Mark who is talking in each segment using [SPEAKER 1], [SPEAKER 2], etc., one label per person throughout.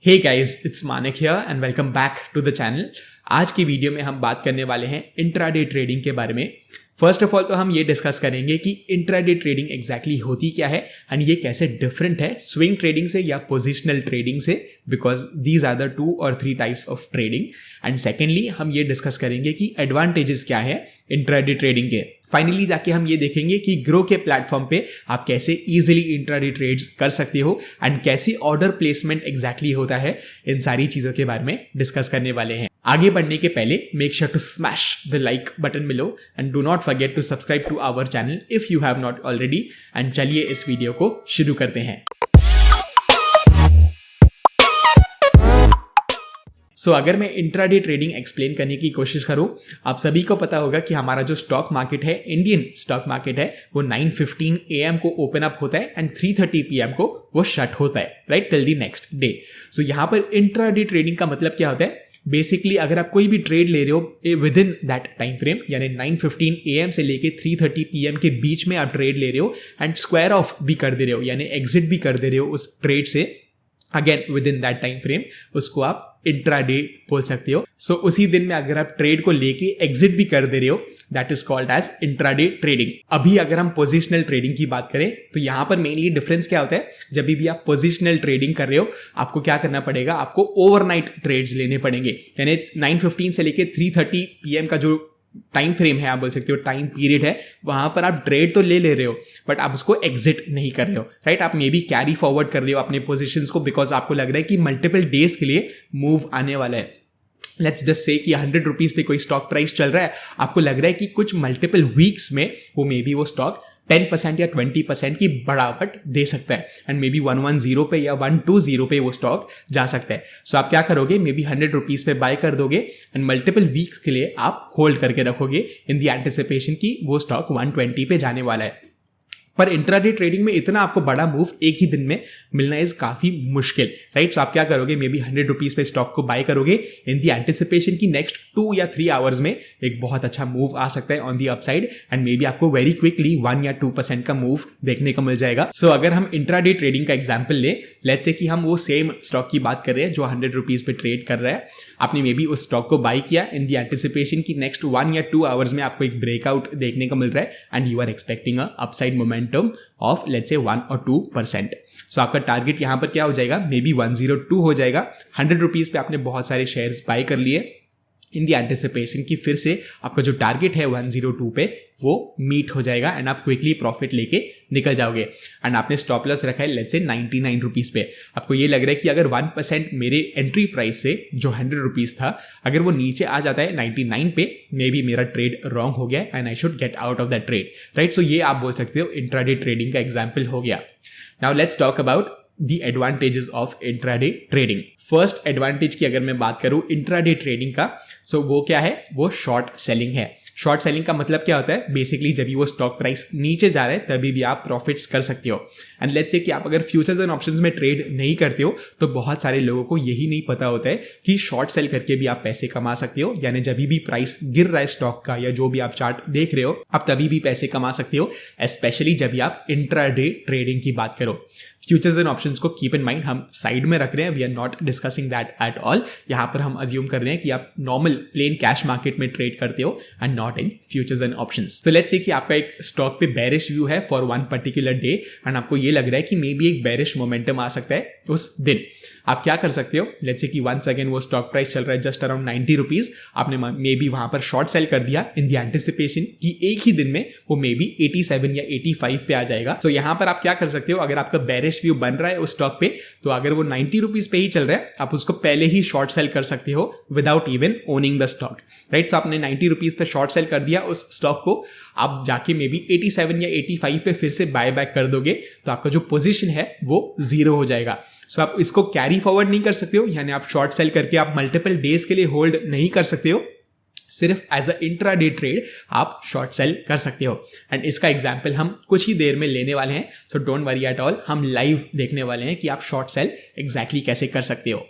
[SPEAKER 1] Hey guys, it's Manik here and welcome back to the channel. आज की video में हम बात करने वाले हैं इंट्राडे ट्रेडिंग के बारे में। फर्स्ट ऑफ ऑल तो हम ये डिस्कस करेंगे कि इंट्राडे ट्रेडिंग एग्जैक्टली होती क्या है एंड ये कैसे डिफरेंट है स्विंग ट्रेडिंग से या पोजिशनल ट्रेडिंग से, because these are the 2 or 3 types of trading. And secondly हम ये डिस्कस करेंगे कि एडवांटेजेस क्या है इंट्राडे ट्रेडिंग के। फाइनली जाके हम ये देखेंगे कि ग्रो के प्लेटफॉर्म पे आप कैसे इजीली इंट्राडे ट्रेड्स कर सकते हो एंड कैसे ऑर्डर प्लेसमेंट एग्जैक्टली होता है। इन सारी चीज़ों के बारे में डिस्कस करने वाले हैं। आगे बढ़ने के पहले make sure to smash the like button below and do not forget to subscribe to our channel if you have not already. And चलिए इस वीडियो को शुरू करते हैं। सो अगर मैं इंट्राडे ट्रेडिंग एक्सप्लेन करने की कोशिश करूं, आप सभी को पता होगा कि हमारा जो स्टॉक मार्केट है, इंडियन स्टॉक मार्केट है, वो 9:15 AM को ओपन अप होता है एंड 3:30 PM को वो शट होता है, right, till the next day. So यहाँ पर इंट्राडे ट्रेडिंग का मतलब क्या होता है? बेसिकली अगर आप कोई भी ट्रेड ले रहे हो with in that time frame, यानी 9:15 AM से लेके 3:30 PM के बीच में आप ट्रेड ले रहे हो एंड स्क्वायर ऑफ भी कर दे रहे हो, यानी एग्जिट भी कर दे रहे हो उस ट्रेड से, again with in that time frame, उसको आप इंट्राडे बोल सकते हो। सो उसी दिन में अगर आप ट्रेड को लेके एग्जिट भी कर दे रहे हो, that is called as intraday trading. अभी अगर हम पोजिशनल ट्रेडिंग की बात करें तो यहां पर मेनली डिफरेंस क्या होता है? जब भी आप पोजिशनल ट्रेडिंग कर रहे हो, आपको क्या करना पड़ेगा? आपको ओवरनाइट ट्रेड्स लेने पड़ेंगे, यानी 9:15 से लेके 3:30 PM का जो टाइम फ्रेम है, आप बोल सकते हो टाइम पीरियड है, वहां पर आप ट्रेड तो ले रहे हो बट आप उसको एग्जिट नहीं कर रहे हो, राइट। आप मे बी कैरी फॉरवर्ड कर रहे हो अपने पोजीशंस को, बिकॉज आपको लग रहा है कि मल्टीपल डेज के लिए मूव आने वाला है। लेट्स जस्ट से कि 100 रुपीज पे कोई स्टॉक प्राइस चल रहा है, आपको लग रहा है कि कुछ मल्टीपल वीक्स में वो मे बी वो स्टॉक 10% या 20% की बढ़ावट दे सकता है एंड मे बी 110 पे या 120 पे वो स्टॉक जा सकता है। सो आप क्या करोगे? मे बी 100 रुपीज पे बाय कर दोगे एंड मल्टीपल वीक्स के लिए आप होल्ड करके रखोगे इन दी एंटिसिपेशन की वो स्टॉक 120 पे जाने वाला है। पर इंट्राडे ट्रेडिंग में इतना आपको बड़ा मूव एक ही दिन में मिलना इज काफी मुश्किल, राइट। सो आप क्या करोगे? मे बी 100 रुपीज पे स्टॉक को बाय करोगे इन दी एंटिसिपेशन की नेक्स्ट 2 या 3 आवर्स में एक बहुत अच्छा मूव आ सकता है on the upside and may be आपको वेरी क्विकली 1 या 2% का मूव देखने को मिल जाएगा। सो अगर हम इंट्राडे ट्रेडिंग का एग्जाम्पल ले, लेट्स से कि हम वो सेम स्टॉक की बात कर रहे हैं जो 100 रुपीज पे ट्रेड कर रहा है। आपने मे बी उस स्टॉक को बाय किया इन दी एंटिसिपेशन की नेक्स्ट 1 या 2 आवर्स में आपको एक ब्रेकआउट देखने को मिल रहा है and you are expecting a upside momentum of let's say 1 or 2%। सो आपका टारगेट यहां पर क्या हो जाएगा? मे बी 102 हो जाएगा। 100 रुपीज पे आपने बहुत सारे शेयर्स बाय कर लिए इन दी एंटिसिपेशन की फिर से आपका जो टारगेट है 102 पे वो मीट हो जाएगा एंड आप क्विकली प्रॉफिट लेके निकल जाओगे। एंड आपने स्टॉप लॉस रखा है लेट्स से 99 रुपीज पे। आपको ये लग रहा है कि अगर 1% मेरे एंट्री प्राइस से जो 100 रुपीज था, अगर वो नीचे आ जाता है 99 पे, मे बी मेरा ट्रेड रॉन्ग हो गया and I should get out of that trade, right. So ये आप बोल सकते हो इंट्राडे ट्रेडिंग का एग्जाम्पल हो गया। Now let's talk about The advantages of intraday trading। First advantage की अगर मैं बात करूं इंट्राडे ट्रेडिंग का, सो वो क्या है? वो शॉर्ट सेलिंग है। शॉर्ट सेलिंग का मतलब क्या होता है? बेसिकली जब भी वो स्टॉक प्राइस नीचे जा रहा है तभी भी आप प्रॉफिट्स कर सकते हो। एंड लेट्स से कि आप अगर फ्यूचर्स एंड ऑप्शंस में ट्रेड नहीं करते हो तो बहुत सारे लोगों को यही नहीं पता होता है कि शॉर्ट सेल करके भी आप पैसे कमा सकते हो, यानी जब भी प्राइस गिर रहा है स्टॉक का या जो भी आप चार्ट देख रहे हो, आप तभी भी पैसे कमा सकते हो, स्पेशली जब भी आप इंट्राडे ट्रेडिंग की बात करो। फ्यूचर्स एंड ऑप्शंस को कीप इन माइंड हम साइड में रख रहे हैं, we are not discussing that at all. यहाँ पर हम अज्यूम कर रहे हैं कि आप नॉर्मल प्लेन कैश मार्केट में ट्रेड करते हो and not in futures and options. So let's say कि आपका एक स्टॉक पे बेरिश व्यू है फॉर वन पर्टिकुलर डे एंड आपको ये लग रहा है कि मे बी एक बेरिश मोमेंटम आ सकता है उस दिन। आप क्या कर सकते हो? लेट्स से कि वंस अगेन वो स्टॉक प्राइस चल रहा है जस्ट अराउंड 90 रुपीज, आपने मे बी वहां पर शॉर्ट सेल कर दिया इन दी एंटिसिपेशन कि एक ही दिन में वो मे बी 87 या 85 पे आ जाएगा। सो यहां पर आप क्या कर सकते हो? अगर आपका बेरिश व्यू बन रहा है उस स्टॉक पे, तो अगर वो 90 रुपीज पे ही चल रहा है, आप उसको पहले ही शॉर्ट सेल कर सकते हो without even owning the stock, right. So आपने 90 रुपीज पे शॉर्ट सेल कर दिया उस स्टॉक को, आप जाके मे बी 87 या 85 पे फिर से बाय बैक कर दोगे तो आपका जो पोजीशन है वो 0 हो जाएगा। सो आप इसको कैरी फॉरवर्ड नहीं कर सकते हो, यानी आप शॉर्ट सेल करके आप मल्टीपल डेज के लिए होल्ड नहीं कर सकते हो, सिर्फ एज अ इंट्राडे ट्रेड आप शॉर्ट सेल कर सकते हो। एंड इसका एग्जांपल हम कुछ ही देर में लेने वाले हैं, so don't worry at all. हम लाइव देखने वाले हैं कि आप शॉर्ट सेल एग्जैक्टली कैसे कर सकते हो।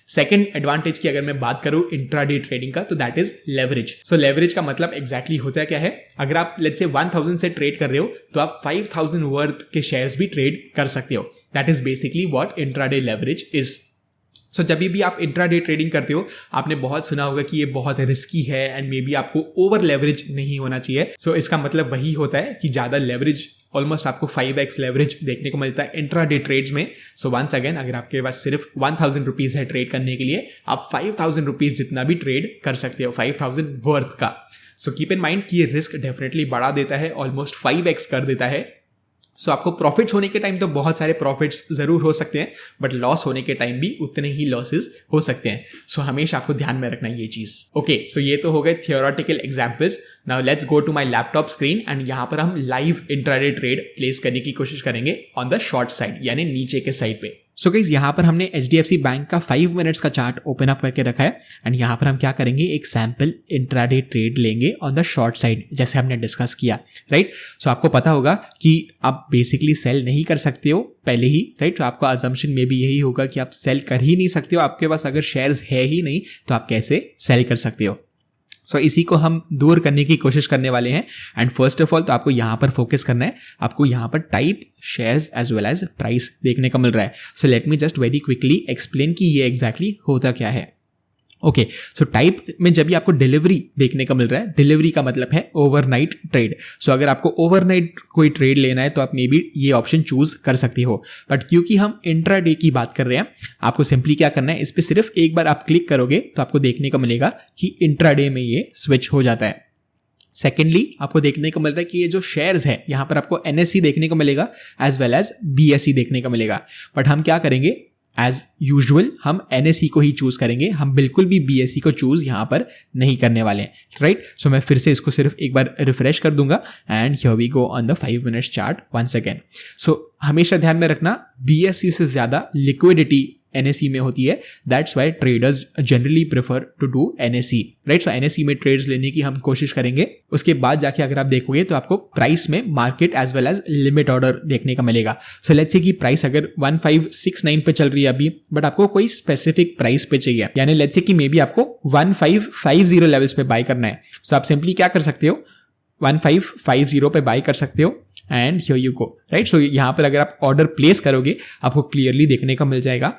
[SPEAKER 1] सेकंड एडवांटेज की अगर मैं बात करूं इंट्राडे ट्रेडिंग का, तो that is leverage. So leverage का मतलब एग्जैक्टली होता क्या है? अगर आप लेट्स से 1000 से ट्रेड कर रहे हो तो आप 5000 वर्थ के शेयर्स भी ट्रेड कर सकते हो। That is basically what intraday leverage is. So जब भी आप इंट्राडे ट्रेडिंग करते हो आपने बहुत सुना होगा कि ये बहुत रिस्की है एंड मे बी आपको ओवर लेवरेज नहीं होना चाहिए। सो इसका मतलब वही होता है कि ज़्यादा लेवरेज, ऑलमोस्ट आपको 5x लेवरेज देखने को मिलता है इंट्राडे ट्रेड्स में। सो वंस अगेन, अगर आपके पास सिर्फ 1000 रुपीज़ है ट्रेड करने के लिए, आप 5000 रुपीज़ जितना भी ट्रेड कर सकते हो, 5000 वर्थ का। सो कीप इन माइंड कि ये रिस्क डेफिनेटली बढ़ा देता है, ऑलमोस्ट 5x कर देता है। सो आपको प्रॉफिट्स होने के टाइम तो बहुत सारे प्रॉफिट्स जरूर हो सकते हैं, बट लॉस होने के टाइम भी उतने ही लॉसेस हो सकते हैं। सो हमेशा आपको ध्यान में रखना ये चीज। ओके, सो ये तो हो गए theoretical examples. Now let's go to my laptop screen and यहाँ पर हम लाइव इंट्राडे ट्रेड प्लेस करने की कोशिश करेंगे ऑन द शॉर्ट साइड, यानी नीचे के साइड पे। सो गाइस, यहाँ पर हमने HDFC बैंक का 5 मिनट्स का चार्ट ओपन अप करके रखा है एंड यहाँ पर हम क्या करेंगे, एक सैंपल इंट्राडे ट्रेड लेंगे ऑन द शॉर्ट साइड, जैसे हमने डिस्कस किया, राइट। सो आपको पता होगा कि आप बेसिकली सेल नहीं कर सकते हो पहले ही, राइट। तो आपका अजम्पशन में भी यही होगा कि आप सेल कर ही नहीं सकते हो, आपके पास अगर शेयर्स है ही नहीं तो आप कैसे सेल कर सकते हो। सो इसी को हम दूर करने की कोशिश करने वाले हैं। एंड फर्स्ट ऑफ ऑल तो आपको यहाँ पर फोकस करना है, आपको यहाँ पर type, shares as well as price देखने को मिल रहा है। So let me just very quickly explain कि ये एग्जैक्टली होता क्या है। ओके, सो टाइप में जब भी आपको डिलीवरी देखने को मिल रहा है, डिलीवरी का मतलब है ओवरनाइट ट्रेड। सो अगर आपको ओवरनाइट कोई ट्रेड लेना है तो आप मे बी ये ऑप्शन चूज कर सकती हो, बट क्योंकि हम इंट्राडे की बात कर रहे हैं, आपको सिंपली क्या करना है, इस पर सिर्फ एक बार आप क्लिक करोगे तो आपको देखने को मिलेगा कि इंट्राडे में ये स्विच हो जाता है। सेकेंडली, आपको देखने को मिल रहा है कि ये जो शेयर्स है यहाँ पर आपको NSE देखने को मिलेगा एज वेल एज BSE देखने को मिलेगा, बट हम क्या करेंगे, एज यूजुअल हम NSE को ही चूज करेंगे, हम बिल्कुल भी BSE को चूज यहाँ पर नहीं करने वाले हैं, राइट। सो मैं फिर से इसको सिर्फ एक बार रिफ्रेश कर दूंगा and here we go on the 5 minutes chart once again. So हमेशा ध्यान में रखना, BSE से ज्यादा लिक्विडिटी NSE में होती है, that's why traders generally prefer to do NSE, right. So NSE में ट्रेड्स लेने की हम कोशिश करेंगे। उसके बाद जाके अगर आप देखोगे तो आपको प्राइस में market as well as limit order देखने का मिलेगा। सो लेट्स से कि प्राइस अगर 1569 पे चल रही है अभी, बट आपको कोई स्पेसिफिक प्राइस पे चाहिए, यानी लेट्स से कि मे बी आपको 1550 लेवल्स पे बाय करना है। सो आप सिंपली क्या कर सकते हो, 1550 पे बाय कर सकते हो and here you go, right. So यहाँ पर अगर आप ऑर्डर प्लेस करोगे आपको क्लियरली देखने को मिल जाएगा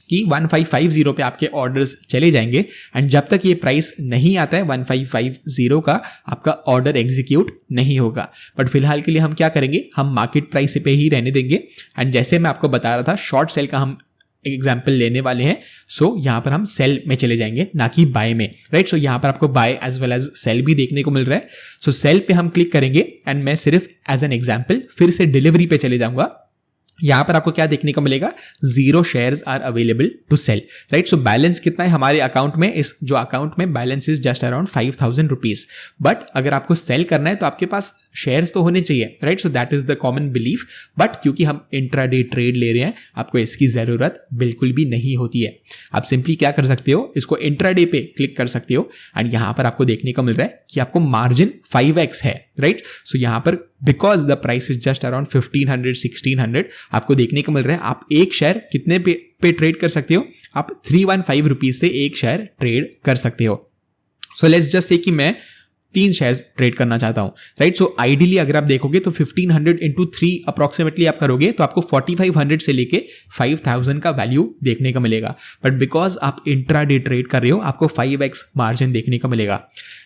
[SPEAKER 1] कि 1550 पे आपके ऑर्डर्स चले जाएंगे एंड जब तक ये प्राइस नहीं आता है 1550 का, आपका ऑर्डर एग्जीक्यूट नहीं होगा। बट फिलहाल के लिए हम क्या करेंगे, हम मार्केट प्राइस पे ही रहने देंगे एंड जैसे मैं आपको बता रहा था, शॉर्ट सेल का हम एग्जाम्पल लेने वाले हैं। सो यहाँ पर हम सेल में चले जाएंगे, ना कि बाय में, राइट। सो यहाँ पर आपको buy as well as sell भी देखने को मिल रहा है। सो सेल पे हम क्लिक करेंगे एंड मैं सिर्फ एज एन एग्जाम्पल फिर से डिलीवरी पे चले जाऊंगा। यहाँ पर आपको क्या देखने को मिलेगा, 0 shares are available to sell, right. So balance कितना है हमारे अकाउंट में, इस जो अकाउंट में balance is just around 5000 rupees. But अगर आपको सेल करना है तो आपके पास शेयर्स तो होने चाहिए, right. So that is the common belief, but क्योंकि हम इंट्राडे ट्रेड ले रहे हैं आपको इसकी जरूरत बिल्कुल भी नहीं होती है। आप सिंपली क्या कर सकते हो, इसको इंट्राडे पे क्लिक कर सकते हो एंड यहाँ पर आपको देखने को मिल रहा है कि आपको मार्जिन 5x है, राइट। सो यहाँ पर because the price is just around 1500-1600 आपको देखने को मिल रहा है, आप एक शेयर कितने पे ट्रेड कर सकते हो, आप 315 रुपीज से एक शेयर ट्रेड कर सकते हो। सो लेट्स जस्ट से कि मैं 3 शेयर्स ट्रेड करना चाहता हूं, राइट। सो आइडियली अगर आप देखोगे तो 1500 इंटू 3 अप्रोक्सीमेटली आप करोगे तो आपको 4500 से लेके 5000 का वैल्यू देखने का मिलेगा। बट बिकॉज आप इंट्राडे ट्रेड कर रहे हो आपको 5x मार्जिन देखने का मिलेगा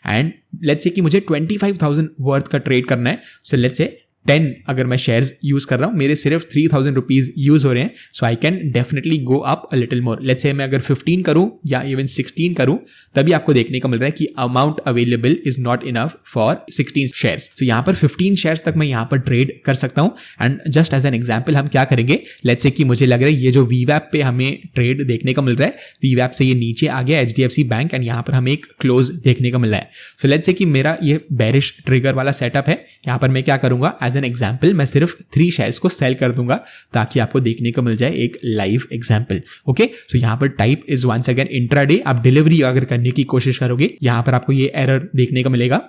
[SPEAKER 1] एंड लेट्स से कि मुझे 25,000 वर्थ का ट्रेड करना है। सो लेट्स से 10 अगर मैं शेयर्स यूज कर रहा हूं, मेरे सिर्फ 3000 रुपीज यूज हो रहे हैं, so I can definitely go up a little more. Let's say मैं अगर 15 करूं या इवन 16 करूं, तभी आपको देखने को मिल रहा है कि amount available is not enough for 16 shares. तो यहां पर 15 शेयर्स तक मैं यहां पर ट्रेड कर सकता हूं and just as an example हम क्या करेंगे, लेट्स से कि मुझे लग रहा है ये जो VWAP पे हमें ट्रेड देखने को मिल रहा है, VWAP से ये नीचे आ गया HDFC बैंक एंड यहां पर हमें एक क्लोज देखने को मिल रहा है। सो लेट्स से कि मेरा ये बेरिश ट्रिगर वाला सेटअप है, यहां पर मैं क्या करूंगा, एज एन एग्जाम्पल मैं सिर्फ 3 शेयर्स को सेल कर दूंगा ताकि आपको देखने को मिल जाए एक लाइव एग्जाम्पल। ओके, सो यहां पर type is once again intraday. आप डिलीवरी अगर करने की कोशिश करोगे यहां पर आपको ये एरर देखने को मिलेगा,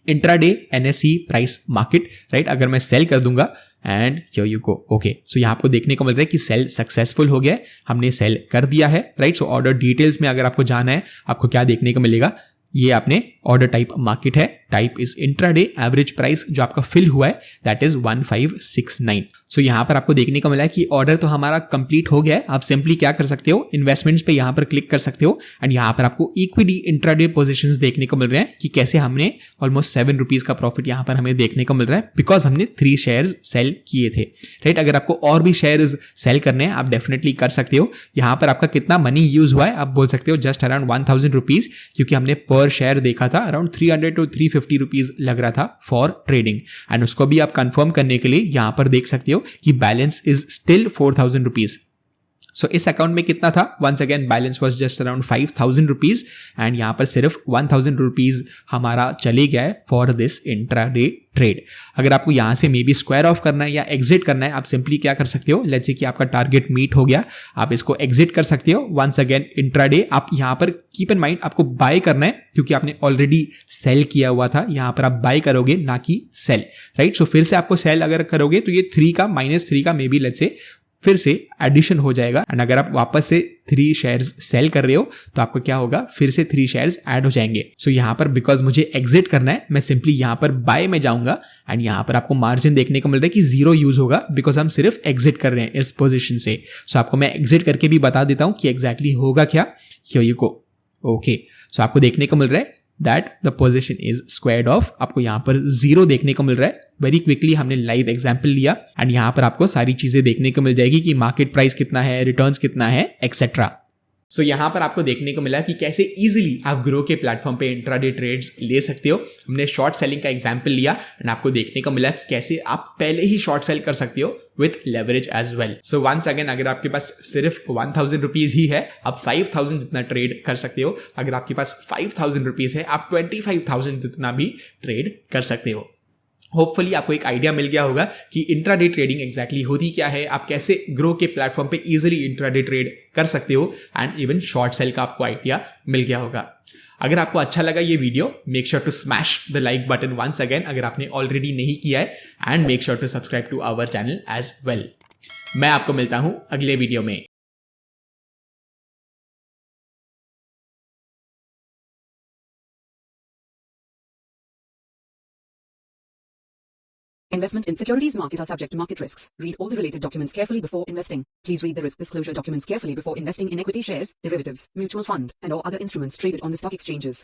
[SPEAKER 1] intraday NSE price market, right. अगर मैं सेल कर दूंगा and here you go, okay. So यहाँ आपको देखने को मिल रहा है कि सेल सक्सेसफुल हो गया है, हमने सेल कर दिया है, राइट। सो ऑर्डर डिटेल्स में अगर आपको जाना है आपको क्या देखने को मिलेगा, ये आपने ऑर्डर टाइप मार्केट है, type is intraday, average price जो आपका फिल हुआ है दैट इज 1569। सो यहाँ पर आपको देखने को मिला है कि ऑर्डर तो हमारा कंप्लीट हो गया है। आप सिंपली क्या कर सकते हो, इन्वेस्टमेंट्स पे यहाँ पर क्लिक कर सकते हो एंड यहाँ पर आपको इक्विटी इंट्राडे पोजीशंस देखने को मिल रहे हैं कि कैसे हमने ऑलमोस्ट 7 रुपीज का प्रॉफिट यहाँ पर हमें देखने को मिल रहा है बिकॉज हमने 3 शेयर्स सेल किए थे, राइट। अगर आपको और भी शेयर्स सेल करने हैं आप डेफिनेटली कर सकते हो। यहाँ पर आपका कितना मनी यूज हुआ है आप बोल सकते हो जस्ट अराउंड 1000 रुपीज, क्योंकि हमने पर शेयर देखा था अराउंड 300 to 350 रुपीज लग रहा था फॉर ट्रेडिंग एंड उसको भी आप कंफर्म करने के लिए यहाँ पर देख सकते हो कि balance is still 4000 rupees. So इस अकाउंट में कितना था, once again balance was just around 5000 rupees and यहाँ पर सिर्फ 1000 रुपीज हमारा चले गया है फॉर दिस इंट्राडे ट्रेड। अगर आपको यहाँ से मे बी स्क्वायर ऑफ करना है या एग्जिट करना है, आप सिंपली क्या कर सकते हो, लेट्स से कि आपका टारगेट मीट हो गया, आप इसको एग्जिट कर सकते हो। वंस अगेन इंट्राडे आप यहाँ पर कीप इन माइंड आपको बाय करना है क्योंकि आपने ऑलरेडी सेल किया हुआ था, यहाँ पर आप बाय करोगे ना कि सेल, राइट। सो फिर से आपको सेल अगर करोगे तो ये 3 का -3 का मे बी लेट्स से फिर से एडिशन हो जाएगा एंड अगर आप वापस से 3 शेयर्स सेल कर रहे हो तो आपको क्या होगा, फिर से 3 शेयर्स ऐड हो जाएंगे। सो यहाँ पर बिकॉज मुझे एग्जिट करना है मैं सिंपली यहाँ पर बाय में जाऊंगा एंड यहाँ पर आपको मार्जिन देखने को मिल रहा है कि 0 यूज होगा बिकॉज हम सिर्फ एग्जिट कर रहे हैं इस पोजीशन से। सो आपको मैं एग्जिट करके भी बता देता हूँ कि एग्जैक्टली होगा क्या। Here you go, okay. So आपको देखने को मिल रहा है that the position is squared off, आपको यहाँ पर 0 देखने को मिल रहा है। वेरी क्विकली हमने लाइव एग्जांपल लिया एंड यहाँ पर आपको सारी चीजें देखने को मिल जाएगी कि मार्केट प्राइस कितना है, रिटर्न्स कितना है, एक्सेट्रा। सो यहाँ पर आपको देखने को मिला कि कैसे इजीली आप ग्रो के प्लेटफॉर्म पे इंट्राडे ट्रेड्स ले सकते हो। हमने शॉर्ट सेलिंग का एग्जांपल लिया एंड आपको देखने को मिला कि कैसे आप पहले ही शॉर्ट सेल कर सकते हो with leverage as well. So once again अगर आपके पास सिर्फ 1000 रुपीज ही है आप 5000 जितना ट्रेड कर सकते हो। अगर आपके पास 5000 रुपीज है आप 25000 जितना भी ट्रेड कर सकते हो। होपफुली आपको एक आइडिया मिल गया होगा कि इंट्राडे ट्रेडिंग एग्जैक्टली होती क्या है, आप कैसे ग्रो के प्लेटफॉर्म पे इजीली इंट्राडे ट्रेड कर सकते हो एंड इवन शॉर्ट सेल का आपको आइडिया मिल गया होगा। अगर आपको अच्छा लगा ये video, make sure to smash the like button once again अगर आपने ऑलरेडी नहीं किया है and make sure to subscribe to our channel as well. मैं आपको मिलता हूं अगले वीडियो में।
[SPEAKER 2] Investment in securities market are subject to market risks. Read all the related documents carefully before investing. Please read the risk disclosure documents carefully before investing in equity shares, derivatives, mutual fund, and or other instruments traded on the stock exchanges.